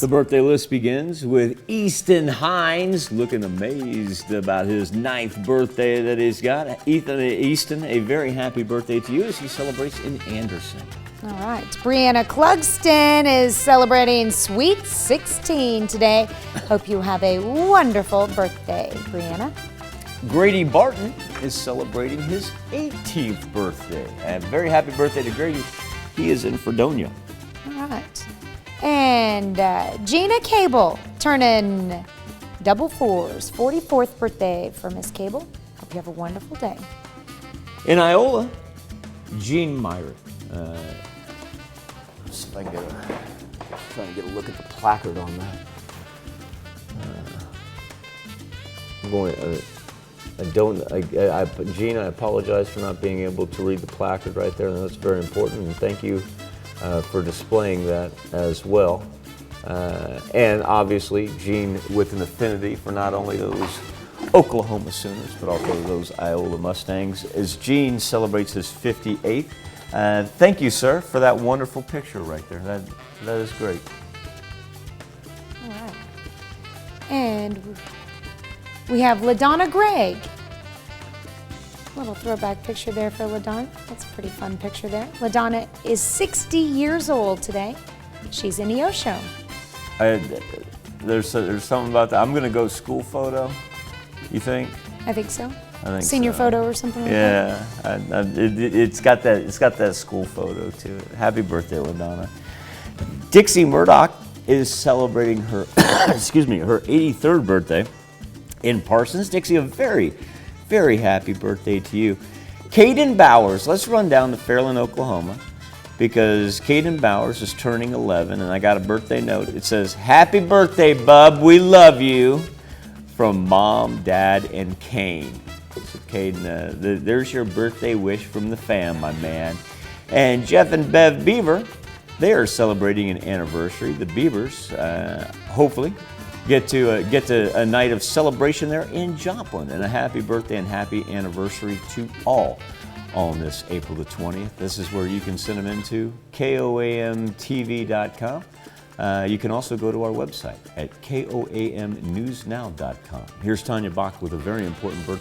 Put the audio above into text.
The birthday list begins with Easton Hines, looking amazed about his 9th birthday that he's got. Easton, a very happy birthday to you as he celebrates in Anderson. All right. Brianna Clugston is celebrating Sweet 16 today. Hope you have a wonderful birthday, Brianna. Grady Barton is celebrating his 18th birthday. A very happy birthday to Grady. He is in Fredonia. All right. And Gina Cable turning double fours, 44th birthday for Miss Cable. Hope you have a wonderful day. In Iola, Gene Myrick. See if I can try and get a look at the placard on that. Gene, I apologize for not being able to read the placard right there. That's very important, and thank you for displaying that as well. And obviously, Gene with an affinity for not only those Oklahoma Sooners, but also those Iola Mustangs, as Gene celebrates his 58th. Thank you, sir, for that wonderful picture right there. That is great. All right. And we have Ladonna Greg. A little throwback picture there for Ladonna. That's a pretty fun picture there. Ladonna is 60 years old today. She's in Neosho. There's something about that. I'm going to go school photo, you think? I think so. I think Senior so. Photo or something like that? Yeah, it's got that school photo to it. Happy birthday, Ladonna. Dixie Murdoch is celebrating her, excuse me, her 83rd birthday in Parsons. Dixie, a very, very happy birthday to you. Kaden Bowers, let's run down to Fairland, Oklahoma, because Kaden Bowers is turning 11, and I got a birthday note. It says, "Happy birthday, bub, we love you," from Mom, Dad, and Kane. So Kaden, there's your birthday wish from the fam, my man. And Jeff and Bev Beaver, they are celebrating an anniversary. The Beavers, hopefully, get to a night of celebration there in Joplin. And a happy birthday and happy anniversary to all on this April the 20th. This is where you can send them into KOAMTV.com. You can also go to our website at KOAMNewsNow.com. Here's Tanya Bach with a very important birthday.